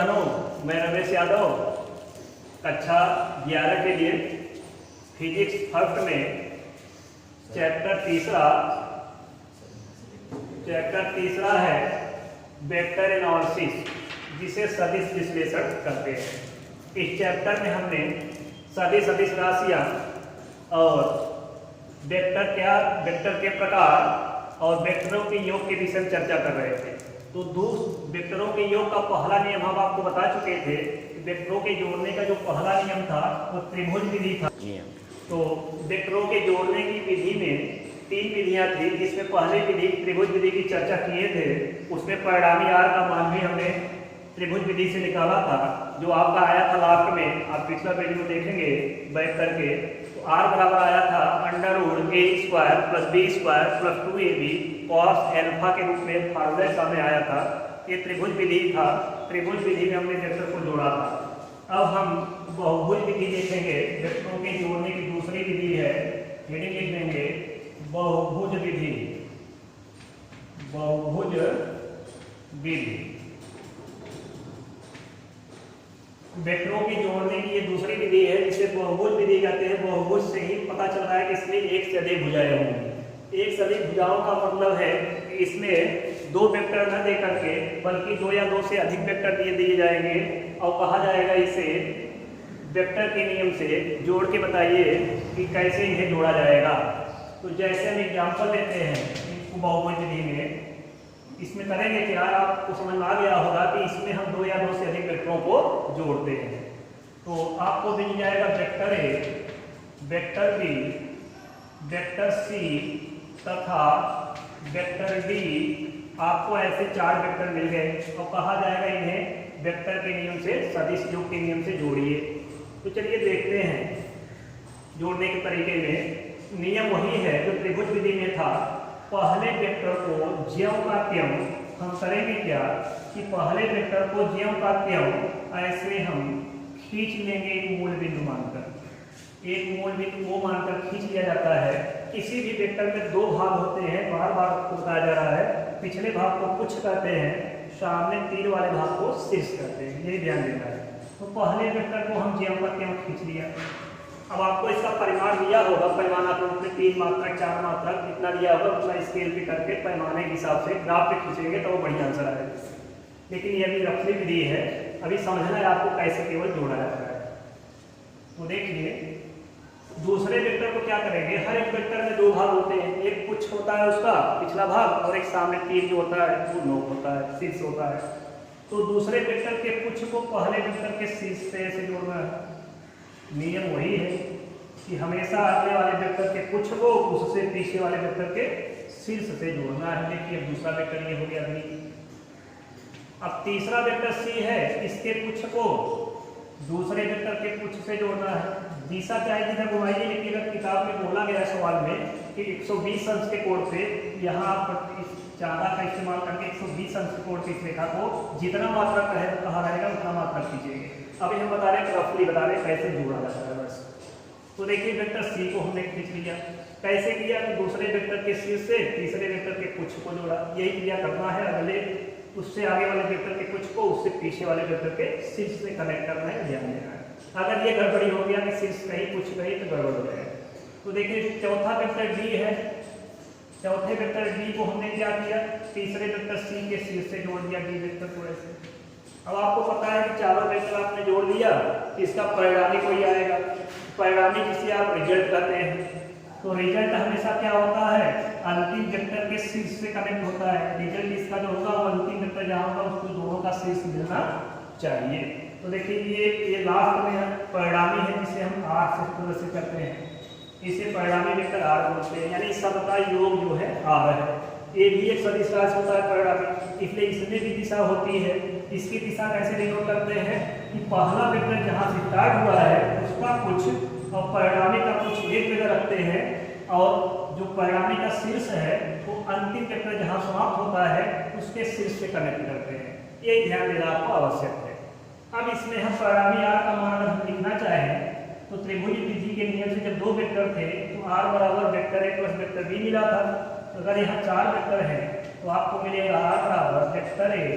बहनों, मैं रमेश यादव कक्षा 11 के लिए फिजिक्स फर्स्ट में चैप्टर तीसरा है वेक्टर एनालिसिस, जिसे सदिश विश्लेषण कहते हैं। इस चैप्टर में हमने सदिश राशियां और वेक्टर के प्रकार और वेक्टरों के योग के विषय में चर्चा कर रहे थे। तो वेक्टरों के योग का पहला नियम हम आपको बता चुके थे। वेक्टरों के जोड़ने का जो पहला नियम था वो त्रिभुज विधि था। तो वेक्टरों के जोड़ने की विधि में 3 विधियां थी, जिसमें पहली विधि त्रिभुज विधि की चर्चा किए थे। उसमें परिणामी आर का मान भी हमने त्रिभुज विधि से निकाला था, जो आपका आया था लास्ट में। आप पिछला वीडियो देखेंगे बैक करके, तो आर बराबर आया था √a² + b² + 2ab cos alpha के रूप में फार्मूला सामने आया था। ये त्रिभुज विधि था। त्रिभुज विधि में हमने वेक्टर को जोड़ा था। अब हम बहुभुज विधि देखेंगे। वेक्टरों के जोड़ने की दूसरी विधि है, हेडिंग लिख देंगे बहुभुज विधि। बहुभुज विधि वेक्टरों के जोड़ने की ये दूसरी विधि है, जिसे बहुभुज विधि कहते हैं। बहुभुज से ही पता चल रहा है कि इसमें एक से अधिक भुजाएं होंगी। एक से अधिक भुजाओं का मतलब है कि इसमें 2 वेक्टर न दे करके बल्कि 2 या 2 से अधिक वेक्टर दिए जाएंगे, और कहा जाएगा इसे वेक्टर के नियम से जोड़ के बताइए कि कैसे इन्हें जोड़ा जाएगा। तो जैसे हम एग्जाम्पल लेते हैं बहुभुज विधि में, इसमें करेंगे कि यार आपको समझ में आ गया होगा कि इसमें हम 2 या 2 से अधिक वेक्टरों को जोड़ते हैं। तो आपको मिल जाएगा vector A, vector B, vector C तथा वेक्टर डी। आपको ऐसे 4 वेक्टर मिल गए, और कहा जाएगा इन्हें वेक्टर के नियम से, सदिश योग के नियम से जोड़िए। तो चलिए देखते हैं जोड़ने के तरीके में। नियम वही है जो त्रिभुज विधि में था। पहले वेक्टर को ज्यों का त्यों हम करेंगे क्या कि पहले वेक्टर को ज्यों का त्यों ऐसे हम खींच लेंगे एक मूल बिंदु मानकर। एक मूल बिंदु वो मानकर खींच लिया जाता है। किसी भी वेक्टर में 2 भाग होते हैं, बार बार आपको बताया जा रहा है। पिछले भाग को कुछ कहते हैं, सामने तीर वाले भाग को शीर्ष कहते हैं, ये ध्यान देना है। तो पहले वेक्टर को हम ज्यों का त्यों खींच लिया। अब आपको इसका परिमाण दिया होगा, परिमाण आप लोगों ने 3 मात्रक 4 मात्रक जितना दिया होगा उतना स्केल पे करके पैमाने के हिसाब से ग्राफ पे खींचेंगे तो वो बढ़िया आंसर आएगा। लेकिन ये अभी रफली विधि है, अभी समझना है आपको कैसे केवल जोड़ा जाता है। तो देखिए दूसरे वेक्टर को क्या करेंगे। हर एक वेक्टर में 2 भाग होते हैं। एक पुच्छ होता है उसका पिछला भाग, और एक सामने तीर जो होता है वो नोक होता है, शीर्ष होता है। तो दूसरे वेक्टर के पुच्छ को पहले वेक्टर के शीर्ष से ऐसे जोड़ना है। नियम वही है कि हमेशा आगे वाले वेक्टर के पुच्छ को उससे पीछे वाले वेक्टर के शीर्ष से जोड़ना है। देखिए अब दूसरा वेक्टर ये हो गया अभी। अब तीसरा वेक्टर सी है, इसके पुच्छ को दूसरे वेक्टर के पुच्छ से जोड़ना है। दिशा चाहे जिधर घुमाइए, लेकिन अगर किताब में बोला गया सवाल में कि 120 अंश के कोण से यहाँ आप इस 14 का इस्तेमाल करके 120 अंश के कोण की इस रेखा को जितना मात्रक है तो कहा रहेगा उतना मात्रक खींचेंगे। अभी हम बता रहे हैं, रफली बता रहे हैं कैसे जोड़ा जाता है बस। तो देखिए वेक्टर सी को हमने खींच लिया। कैसे किया कि दूसरे वेक्टर के शीर्ष से तीसरे वेक्टर के पुच्छ को जोड़ा। यही क्रिया करना है। अगले उससे आगे वाले वेक्टर के पुच्छ को उससे पीछे वाले वेक्टर के शीर्ष से कनेक्ट करना है, ध्यान देना है। अगर ये गड़बड़ी हो गया कि शीर्ष कहीं पुच्छ कहीं तो गड़बड़ हो जाएगा। तो देखिए चौथा वेक्टर डी है। चौथे वेक्टर डी को हमने क्या किया, तीसरे वेक्टर सी के शीर्ष से जोड़ दिया डी वेक्टर को ऐसे। अब आपको पता है कि चारों वेक्टर आपने जोड़ दिया, इसका परिणामी कोई आएगा। परिणामी जिसे आप रिजल्ट कहते हैं। तो रिजल्ट हमेशा क्या होता है, अंतिम वेक्टर के शीर्ष से कनेक्ट होता है। रिजल्ट इसका जो होगा वो अंतिम वेक्टर जहाँ होगा उसको दोनों का शीर्ष मिलना चाहिए। तो देखिए ये लास्ट में परिणामी है, जिसे हम आर से प्रदर्शित करते हैं। इसे परिणामी वेक्टर आर बोलते हैं, यानी सबका योग जो है आर है। ये भी एक सदिश राशि होता है परिणामी, इसलिए इसमें भी दिशा होती है। इसकी दिशा कैसे डिनोट करते हैं कि पहला वेक्टर जहाँ से स्टार्ट हुआ है उसका कुछ और परिणामी का कुछ एक जगह रखते हैं, और जो परिणामी का शीर्ष है वो अंतिम वेक्टर जहाँ समाप्त होता है उसके शीर्ष से कनेक्ट करते हैं। ये ध्यान देना आपको आवश्यक है। अब इसमें हम परिणामी आर का मान अगर हम लिखना चाहें तो त्रिभुज विधि के नियम से जब 2 वेक्टर थे तो आर बराबर vector A plus vector B मिला था। तो अगर यहाँ 4 वेक्टर है तो आपको मिलेगा आर बराबर vector A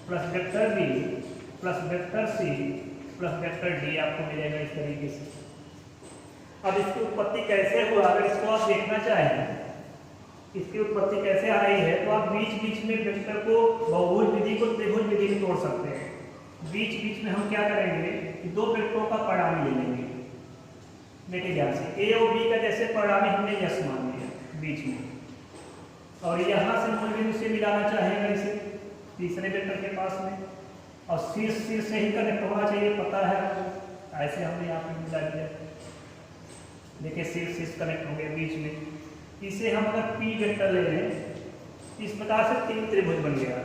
plus vector B plus vector C plus vector D आपको मिलेगा इस तरीके से। अब इसकी उत्पत्ति कैसे हुआ, अगर इसको आप देखना चाहें इसकी उत्पत्ति कैसे आ रही है, तो आप बीच बीच में वेक्टर को बहुभुज विधि को त्रिभुज विधि में तोड़ सकते हैं। बीच बीच में हम क्या करेंगे कि दो वेक्टरों का परिणामी ले लेंगे। देखिए ध्यान से, ए और बी का जैसे परिणामी हमने यस मान लिया बीच में, और यहाँ से मूल बिंदु से मिलाना चाहेंगे इसे तीसरे वेक्टर के पास में, और शीर्ष शीर्ष से ही कनेक्ट होना चाहिए, पता है आपको। ऐसे हमने यहाँ पे मिला दिया, देखिए शीर्ष शीर्ष कनेक्ट हो गया बीच में। इसे हम अगर पी वेक्टर ले लें, इस प्रकार से तीन त्रिभुज बन गया,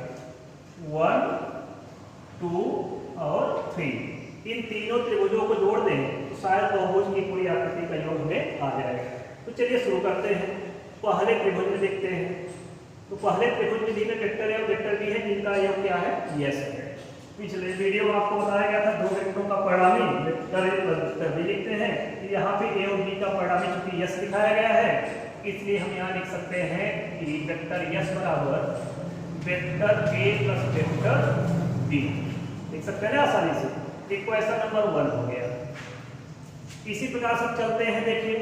1 2 और 3। इन तीनों त्रिभुजों को जोड़ दें तो शायद बहुभुज की पूरी आकृति का योग में आ जाएगा। तो चलिए शुरू करते हैं, पहले त्रिभुज में देखते हैं। तो पहले त्रिभुज विधि में वेक्टर है और वेक्टर भी है जिनका योग क्या है, यस है। पिछले वीडियो में आपको बताया गया था दो वेक्टरों का परिणामी वेक्टर भी लिखते हैं। यहाँ पे ए और बी का परिणामी चूंकि यस दिखाया गया है, इसलिए हम यहाँ लिख सकते हैं कि वेक्टर यस बराबर vector A plus vector B, लिख सकते हैं ना आसानी से। इक्वेशन नंबर 1 हो गया। इसी प्रकार से चलते हैं, देखिए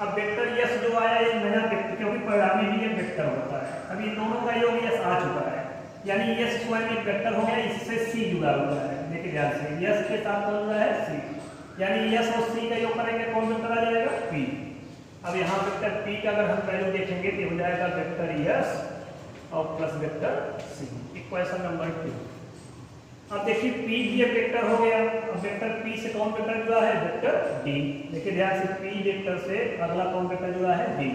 अब वेक्टर यस जो आया ये नया वेक्टर, क्योंकि परिणामी भी एक वेक्टर होता है। अब इन दोनों का योग यस आ चुका है, यानी यस स्वयं एक वेक्टर हो गया, इससे सी जुड़ा हुआ है। देखिए ध्यान से, यस के साथ कौन जुड़ा है, सी, यानी यस और सी का योग करेंगे कौन वेक्टर आ जाएगा, पी। अब यहाँ वेक्टर पी का अगर हम वैल्यू देखेंगे तो हो जाएगा वेक्टर यस और plus vector C, equation number 2। अब देखिए पी भी एक वेक्टर हो गया। अब वेक्टर पी से कौन वेक्टर जुड़ा है, वेक्टर डी। देखिए ध्यान से, पी वेक्टर से अगला कौन वेक्टर जुड़ा है, डी।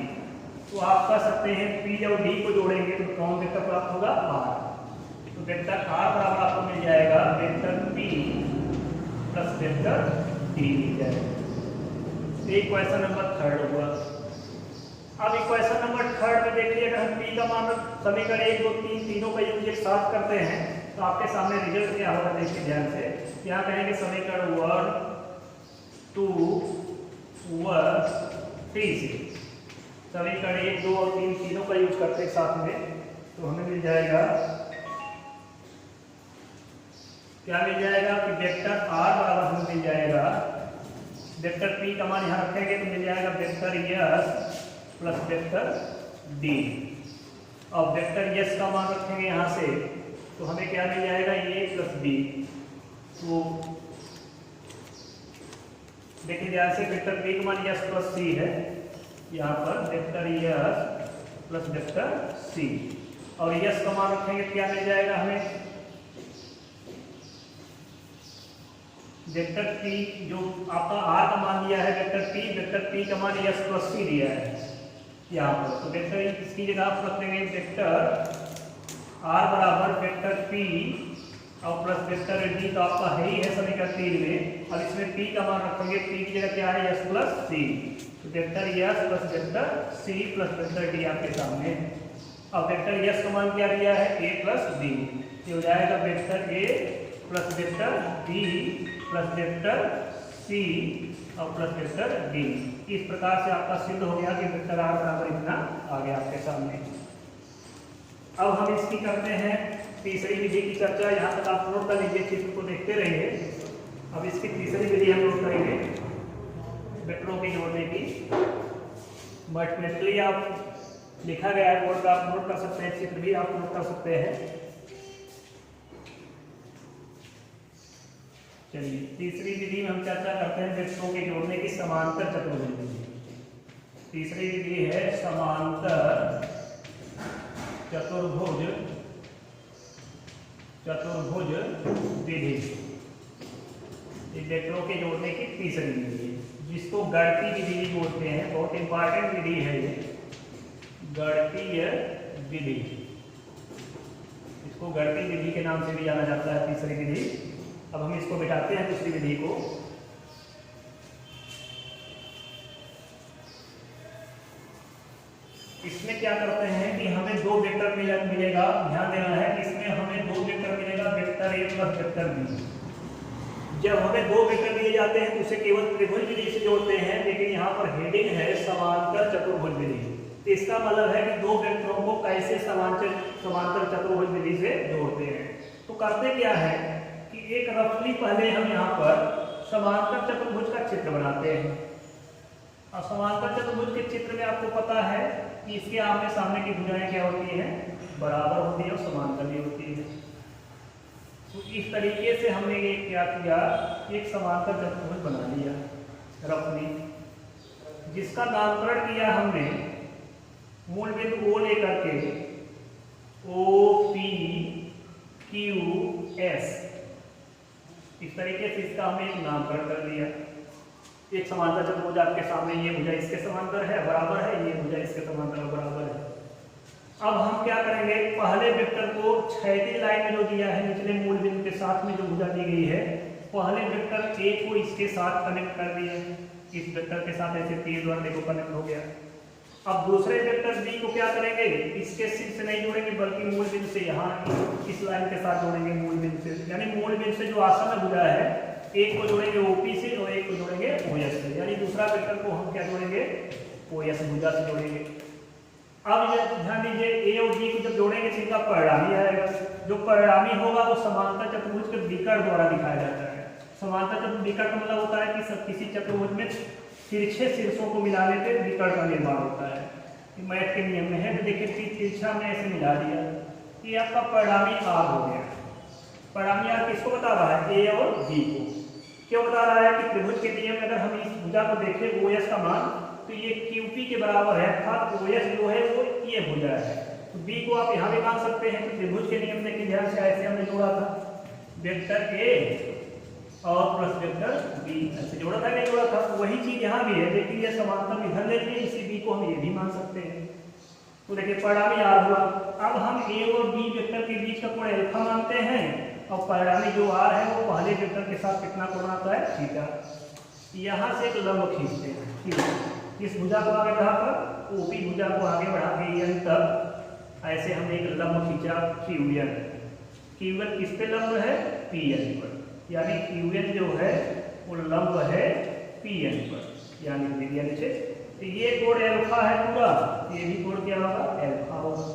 तो आप कह सकते हैं पी और डी को जोड़ेंगे तो कौन वेक्टर प्राप्त होगा, आर। तो वेक्टर आर बराबर आपको मिल जाएगा vector P plus vector D मिल जाएगा। इक्वेशन नंबर 3 हुआ। अब इक्वेशन नंबर 3 में देखिए, अगर हम पी का मान समीकरण 1 2 3 तीनों का योग एक साथ करते हैं तो आपके सामने रिजल्ट क्या होगा, देखिए ध्यान से। यहाँ कहेंगे समीकरण 1 2 1 3 से समीकरण 1 2 और 3 तीनों का यूज करते हैं साथ में, तो हमें मिल जाएगा क्या, मिल जाएगा कि वेक्टर आर बराबर हमें मिल जाएगा वेक्टर पी का मान यहाँ रखेंगे तो मिल जाएगा vector S plus vector D. और वेक्टर यस का मान रखेंगे यहाँ से तो हमें क्या मिल जाएगा, ए प्लस बी। तो देखिए ध्यान से, वेक्टर पी का मान यस प्लस सी है, यहाँ पर vector S plus vector C, और यस का मान रखेंगे क्या मिल जाएगा हमें, वेक्टर पी जो आपका आर का मान दिया है वेक्टर पी का मान यस प्लस सी दिया है यहाँ पर। तो वेक्टर इसकी जगह आप रख देंगे वेक्टर आर बराबर वेक्टर पी और प्लस वेक्टर डी, तो आपका है ही है समीकरण 3 में। अब इसमें पी का मान रखेंगे, पी की जगह क्या है, यस प्लस सी। तो vector S plus vector C plus vector D आपके सामने। अब वेक्टर यस का मान क्या दिया है, ए प्लस बी। ये हो जाएगा vector A plus vector B plus vector C और प्लस वेक्टर डी। इस प्रकार से आपका सिद्ध हो गया कि वेक्टर आर बराबर इतना आ गया आपके सामने। अब हम इसकी करते हैं तीसरी विधि की चर्चा। यहाँ तक आप नोट कर लीजिए, चित्र को देखते रहिए। अब इसकी तीसरी विधि हम नोट करेंगे वेक्टरों की जोड़ने की। मल्टीप्लिकली आप लिखा गया है बोर्ड पर, आप नोट कर सकते हैं, चित्र भी आप नोट कर सकते हैं। चलिए तीसरी विधि में हम चर्चा करते हैं वेक्टरों के जोड़ने की समांतर चतुर्भुज विधि। तीसरी विधि है समांतर चतुर्भुज विधि। वेक्टरों के जोड़ने की तीसरी विधि, जिसको गणितीय विधि भी बोलते हैं, बहुत इंपॉर्टेंट विधि है ये, गणितीय विधि। इसको गणितीय विधि के नाम से भी जाना जाता है तीसरी विधि। अब हम इसको बिठाते हैं दूसरी विधि को। इसमें क्या करते हैं कि हमें दो वेक्टर मिलेगा, ध्यान देना है कि इसमें हमें दो वेक्टर मिलेगा, vector A plus vector B. जब हमें दो वेक्टर दिए जाते हैं तो उसे केवल त्रिभुज विधि से जोड़ते हैं, लेकिन यहाँ पर हेडिंग है समांतर चतुर्भुज विधि। तो इसका मतलब है कि दो वेक्टरों को कैसे समांतर चतुर्भुज विधि से जोड़ते हैं। तो करते क्या है कि एक रफली पहले हम यहाँ पर समांतर चतुर्भुज का चित्र बनाते हैं। और समांतर चतुर्भुज के चित्र में आपको पता है कि इसके आमने सामने की भुजाएं क्या होती हैं, बराबर होती है और समांतर भी होती है। तो इस तरीके से हमने ये क्या किया, एक समांतर चतुर्भुज बना लिया रफली, जिसका नामकरण किया हमने मूल बिंदु O लेकर के OP QS, इस तरीके से इसका हमने एक नामकरण कर दिया। एक समांतर चतुर्भुज आपके सामने, ये भुजा इसके समांतर है बराबर है, ये भुजा इसके समांतर बराबर है। अब हम क्या करेंगे, पहले वेक्टर को क्षैतिज लाइन में जो दिया है निचले मूल बिंदु के साथ में जो भुजा दी गई है, पहले वेक्टर A को इसके साथ कनेक्ट कर दिए, इस वेक्टर के साथ ऐसे तीर द्वारा देखो कनेक्ट हो गया। अब दूसरे वेक्टर B को क्या करेंगे, इसके सिर से नहीं जोड़ेंगे बल्कि मूल बिंदु से यहाँ इस लाइन के साथ जोड़ेंगे मूल बिंदु से, यानी मूल बिंदु से जो आसन्न भुजा है एक को जोड़ेंगे OP से और एक को जोड़ेंगे OS से, यानी दूसरा वेक्टर को हम क्या जोड़ेंगे, OS भुजा से जोड़ेंगे। अब ये ध्यान दीजिए A और B को जब जोड़ेंगे तो इनका परिणामी आएगा, जो परिणामी होगा वो समांतर चतुर्भुज के विकर्ण द्वारा दिखाया जाता है। समांतर चतुर्भुज विकर्ण का मतलब होता है कि किसी चतुर्भुज में तिरछे शीर्षों को मिलाने पे विकर्ण का निर्माण होता है। मैथ के नियम में है, तो देखिए तिरछा में ऐसे मिला दिया, ये आपका परिणामी R हो गया। परिणामी R किसको बता रहा है, A और B को। क्यों बता रहा है कि त्रिभुज के नियम में अगर हम इस भुजा को देखें OS का मान, तो ये QP के बराबर है, अर्थात OS जो है वो ये भुजा है। तो B को आप यहाँ भी मान सकते हैं। तो त्रिभुज के नियम में ध्यान से ऐसे हमने जोड़ा था, वेक्टर A और प्लस वेक्टर B, ऐसे जोड़ा था नहीं जोड़ा था, तो वही चीज यहाँ भी है, लेकिन ये समांतर इधर लेते हैं, इसी B को हम ये भी मान सकते हैं। तो देखिए परिणामी R हुआ। अब हम A और B वेक्टर के बीच का कोण अल्फा मानते हैं, और परिणामी जो R है वो पहले वेक्टर के साथ कितना कोण आता है, थीटा। यहाँ से एक लंब खींचते हैं, ठीक है, इस भुजा को आगे बढ़ाकर OP भुजा को आगे बढ़ा के N तक ऐसे हमने एक लंब खींचा QN। QN किस पे लंब है, PN पर, यानी QN जो है वो लंब है PN पर, यानी मीडियन से। तो ये कोण अल्फा है पूरा, ये भी कोण क्या होगा, अल्फा होगा।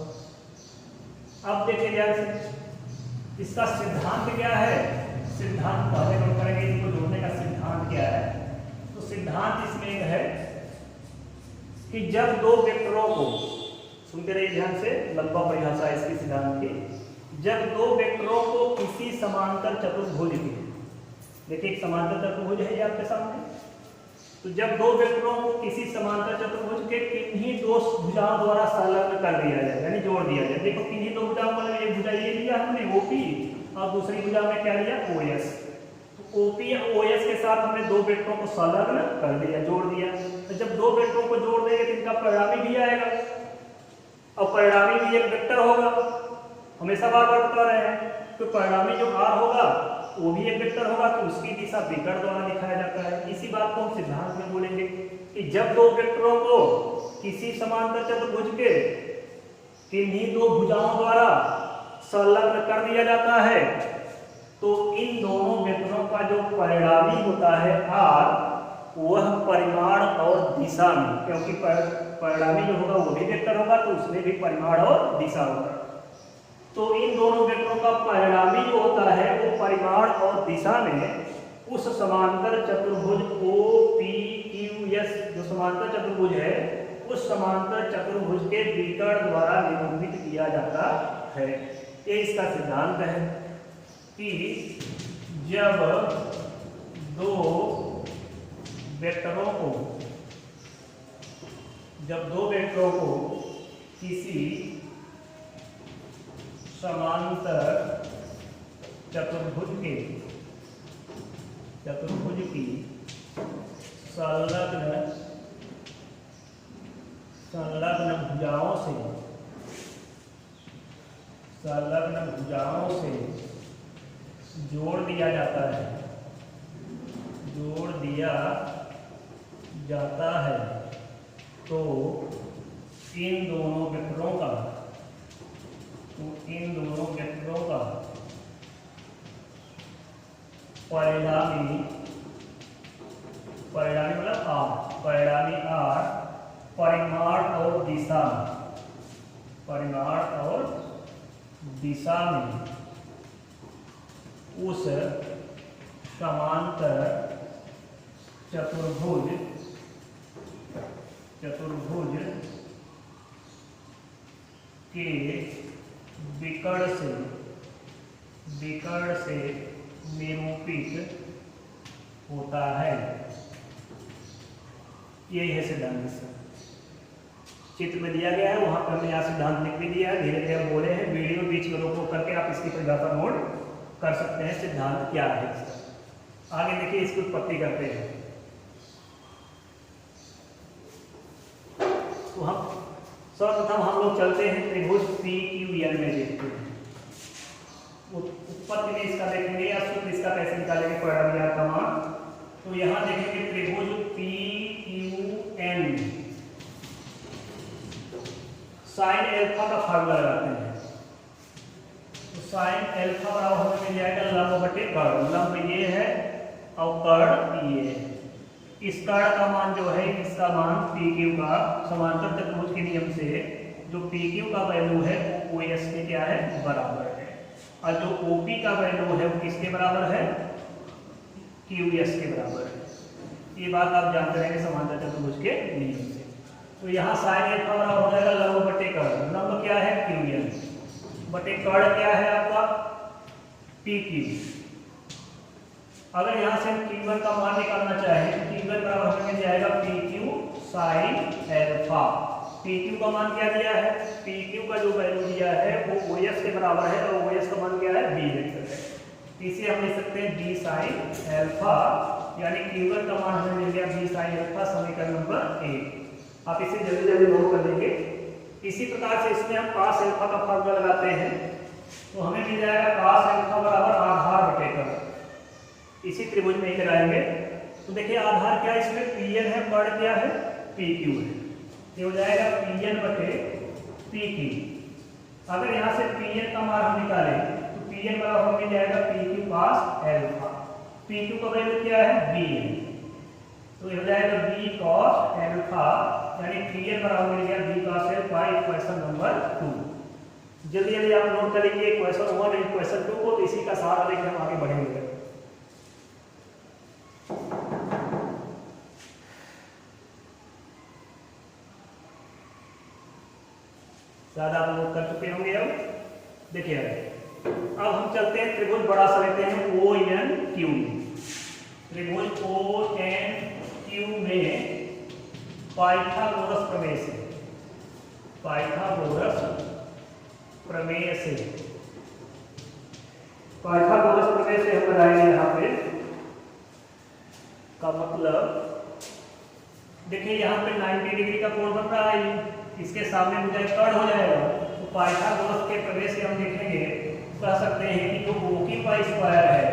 अब देखिए ध्यान से, इसका सिद्धांत क्या है, सिद्धांत पहले हम करेंगे, इनको जोड़ने का सिद्धांत क्या है। तो सिद्धांत इसमें है कि जब दो वेक्टरों को, सुनते रहिए ध्यान से, लंबा परिभाषा है इसकी सिद्धांत की। जब दो वेक्टरों को किसी समांतर चतुर्भुज की, देखिए एक समांतर चतुर्भुज है ये आपके सामने, तो जब दो वेक्टरों को किसी समांतर चतुर्भुज के किन्हीं दो भुजाओं द्वारा संलग्न कर दिया जाए, यानी जोड़ दिया जाए। देखो किन्हीं दो भुजाओं को, एक भुजा ये लिया हमने OP और दूसरी भुजा में क्या लिया, OS। तो OP या OS के साथ हमने दो वेक्टरों को संलग्न कर दिया, जोड़ दिया। तो जब दो वेक्टरों को जोड़ देंगे तो इनका परिणामी भी आएगा, और परिणामी भी एक वेक्टर होगा, हमेशा बार बार बता रहे हैं। तो परिणामी जो R होगा वो भी एक वेक्टर होगा, तो उसकी दिशा विकर्ण द्वारा दिखाया जाता है। इसी बात को हम सिद्धांत में बोलेंगे कि जब दो वेक्टरों को किसी समांतर चतुर्भुज के किन्हीं दो भुजाओं द्वारा संलग्न कर दिया जाता है, तो इन दोनों वेक्टरों का जो परिणामी होता है R, वह परिमाण और दिशा में, क्योंकि परिणामी जो होगा वो भी वेक्टर होगा, तो उसमें भी परिमाण और दिशा होगा। तो इन दोनों वेक्टरों का परिणामी जो होता है वो परिमाण और दिशा में उस समांतर चतुर्भुज OPQS, जो समांतर चतुर्भुज है, उस समांतर चतुर्भुज के विकर्ण द्वारा निरूपित किया जाता है। ये इसका सिद्धांत है कि जब दो वेक्टरों को किसी समांतर चतुर्भुज की संलग्न भुजाओं से जोड़ दिया जाता है, तो इन दोनों वेक्टरों का परिणामी मतलब परिणामी R परिमाण और दिशा में उस समांतर चतुर्भुज के विकर्ण से निरूपित होता है। यही है सिद्धांत। चित्र में दिया गया है, वहां पर हमने यहाँ सिद्धांत लिख भी दिया है, धीरे धीरे हम बोले हैं। वीडियो बीच में रोको करके आप इसकी परिभाषा नोट कर सकते हैं, सिद्धांत क्या है। आगे देखिए, इसकी उत्पत्ति करते हैं। तो हम सर्वप्रथम हम लोग चलते हैं त्रिभुज PQN में देखते हैं। उत्पत्ति में इसका देखेंगे या सूत्र इसका कैसे निकालेंगे परिणाम का मान। तो यहाँ देखेंगे त्रिभुज PQN, साइन एल्फा का फार्मूला लगाते हैं। तो साइन एल्फा बराबर हमें मिल जाएगा लंब बटे कर्ण। लंब ये है और कर्ण ये है। इस कर्ण का मान जो है, इसका मान PQ का समांतर चतुर्भुज के नियम से जो PQ का वैल्यू है वो OS के क्या है, बराबर है। और जो OP का वैल्यू है वो किसके बराबर है, QS के बराबर है। ये बात आप जानते रहेंगे समांतर चतुर्भुज के नियम से। तो यहाँ साइन एल्फा बराबर हो जाएगा लंब बटे कर्ण। लंब क्या है, QN, बटे कर्ण क्या है आपका, PQ। अगर यहाँ से हम Q1 का मान निकालना चाहें तो Q1 बराबर हमें मिल जाएगा PQ साइन एल्फा। PQ का मान क्या दिया है, PQ का जो वैल्यू दिया है वो OS के बराबर है, और OS का मान क्या है, B वेक्टर है। इसे हम लिख सकते हैं B साइन एल्फा, यानी Q1 का मान हमें मिल गया B साइन एल्फा, समीकरण नंबर 1। आप इसे जल्दी जल्दी नोट कर लेंगे। इसी प्रकार से इसमें हम cos एल्फा का फार्मूला लगाते हैं, तो हमें मिल जाएगा cos एल्फा बराबर आधार बटे कर्ण। इसी त्रिभुज में ही लगाएंगे। तो देखिए आधार क्या है, इसमें PN है, कर्ण क्या है, PQ है। ये हो जाएगा PN बटे PQ। अगर यहाँ से PN का मान हम निकालें तो PN बराबर मिल जाएगा PQ cos एल्फा। PQ का वैल्यू क्या है, B है, तो ये हो जाएगा B cos एल्फा, यानी PN बराबर मिल गया B cos alpha. Equation number 2। जल्दी जल्दी आप नोट करेंगे इक्वेशन 1 और इक्वेशन 2 को, तो इसी का सहारा लेकर हम आगे बढ़ेंगे। शायद आप नोट कर चुके होंगे। अब देखिए, अब हम चलते हैं त्रिभुज बड़ा सा लेते हैं ONQ। त्रिभुज ONQ में पाइथागोरस प्रमेय से हम बनाएंगे। यहाँ पे का मतलब देखिए, यहाँ पे 90 डिग्री का कोण बन रहा है, इसके सामने मुझे कर्ण हो जाएगा। तो पाइथागोरस के प्रमेय से हम देखेंगे, कह सकते हैं कि जो OQ का स्क्वायर है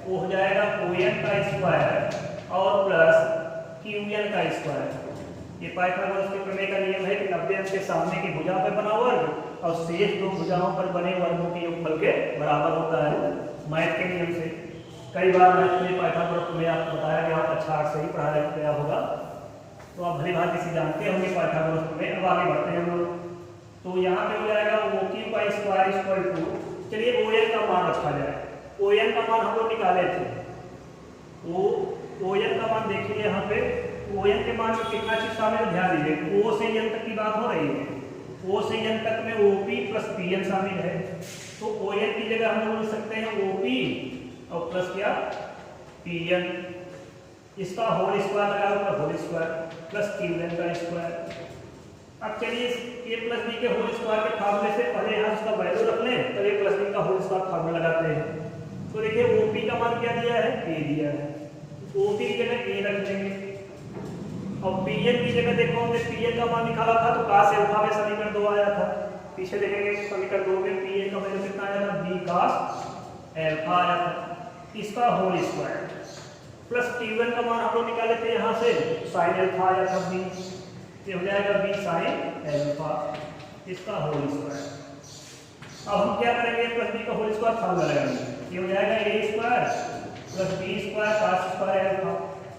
वो हो जाएगा ON का स्क्वायर और प्लस QN का स्क्वायर। ये पाइथागोरस के प्रमेय का नियम है कि 90 अंश के सामने की भुजा पर बना वर्ग और शेष दो भुजाओं पर बने वर्गों के योगफल के बराबर होता है, मैथ के नियम से। कई बार मैथ में पाइथागोरस में आपको बताया गया, अच्छा 8 से ही पढ़ाया गया होगा, तो आप भली भांति से जानते होंगे पाइथागोरस में। अब आगे बढ़ते हैं हम लोग। तो यहाँ पे हो जाएगा OQ का स्क्वायर इक्वल टू, चलिए ON का मान रखा जाए। ON का मान हम लोग निकाले थे। ON का मान देखिए, यहाँ पे ON के मान में कितना चीज शामिल है, ध्यान दीजिए। O से N तक की बात हो रही है। O से N तक में OP प्लस PN शामिल है। तो ON की जगह हम लोग लिख सकते हैं OP और प्लस क्या, PN। इसका होल स्क्वायर लगा ऊपर, होल स्क्वायर प्लस QN का स्क्वायर। अब चलिए A प्लस B के होल स्क्वायर के फार्मूले से पहले यहाँ उसका वैल्यू रख लें, तो A प्लस B का होल स्क्वायर फार्मूला लगाते हैं। तो देखिए OP का मान क्या दिया है, A दिया है, OP की जगह A रख देंगे। और PN की जगह देखो, हमने PN का मान निकाला था तो cos एल्फा में समीकरण 2 आया था। पीछे देखेंगे समीकरण 2 में PN का वैल्यू कितना आया था, B cos एल्फा आया था, इसका होल स्क्वायर प्लस Q1 का मान हम लोग निकाले थे यहाँ से, साइन एल्फा आया था B, ये हो जाएगा B साइन एल्फा, इसका होल स्क्वायर। अब हम क्या करेंगे, प्लस B का होल स्क्वायर फार्मूला लगाएंगे। ये हो जाएगा A square plus B square cos square alpha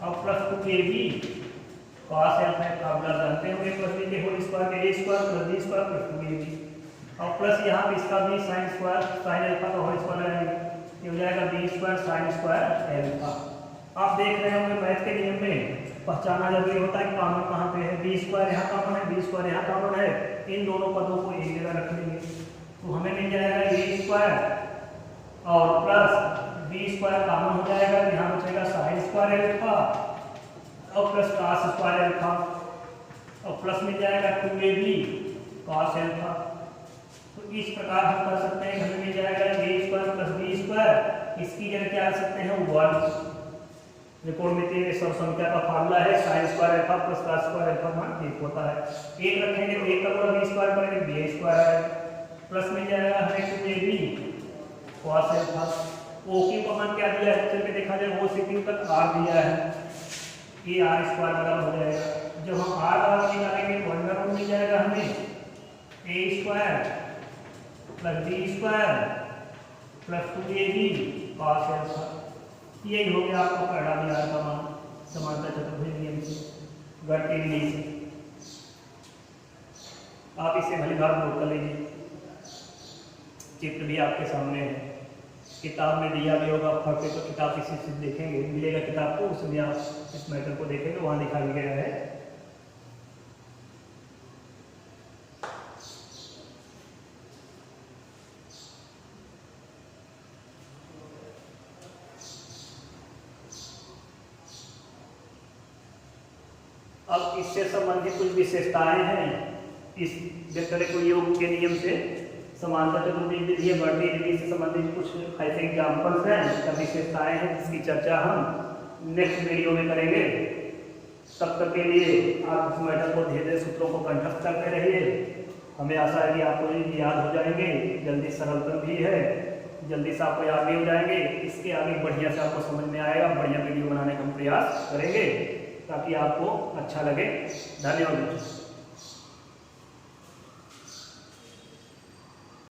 और plus 2AB cos alpha. Formula जानते होंगे प्लस B के होल स्क्वायर के, A square plus B square plus 2AB और प्लस यहाँ पे इसका भी साइन स्क्वायर साइन एल्फा का होल स्क्वायर लगाएंगे। ये हो जाएगा B square sine square alpha. आप देख रहे होंगे मैथ के नियम में पहचाना जरूरी होता है कि कॉमन कहाँ पे है। बी स्क्वायर यहाँ कॉमन है, बी स्क्वायर यहाँ कॉमन है, इन दोनों पदों को एक जगह रख लेंगे तो हमें मिल जाएगा ए स्क्वायर और प्लस बी स्क्वायर कॉमन हो जाएगा, यहाँ बचेगा साइन स्क्वायर एल्फा और प्लस कॉस स्क्वायर एल्फा और प्लस मिल जाएगा 2ab कॉस एल्फा। तो इस प्रकार हम कर सकते हैं, हमें मिल जाएगा ए स्क्वायर प्लस बी स्क्वायर, इसकी जगह क्या रख सकते हैं 1। त्रिकोणमितीय सब संख्या का फार्मूला है sine square alpha plus cos square alpha मान 1 होता है। 1 रखेंगे तो 1 का गुणा बी स्क्वायर करेंगे बी स्क्वायर है, प्लस मिल जाएगा हमें 2ab cos alpha. O Q का मान क्या दिया है, चल के देखा जाए, ओ से क्यू तक आर दिया है, ये आर स्क्वायर बराबर हो जाएगा। जब हम आर बराबर निकालेंगे तो अंडर रूट मिल जाएगा हमें A square plus B square plus 2ab cos alpha. यही हो गया आपका पहला बिहार का मान समानता चतुर्भुज नियम से, गढ़ के लिए से। आप इसे भली भाग नोट कर लीजिए, चित्र भी आपके सामने है, किताब में दिया भी होगा, पढ़ते तो किताब इसी से देखेंगे, मिलेगा किताब को, उसमें आप इस मैटर को देखेंगे, वहाँ दिखाया गया है। अब इससे संबंधित कुछ विशेषताएं हैं, इस वेक्टर योग के नियम से समानता चतुर्भुज विधि बढ़ती विधि से संबंधित कुछ ऐसे एग्जाम्पल्स हैं, इसका विशेषताएं हैं जिसकी चर्चा हम नेक्स्ट वीडियो में करेंगे। तब तक के लिए आप इस मैटर को धीरे धीरे सूत्रों को कंठस्थ करते रहिए। हमें आशा है कि आपको ये याद हो जाएंगे, जल्दी सरलतम भी है, जल्दी से आपको याद भी हो जाएंगे। इसके आगे बढ़िया से आपको समझ में आएगा, बढ़िया वीडियो बनाने का हम प्रयास करेंगे ताकि आपको अच्छा लगे। धन्यवाद।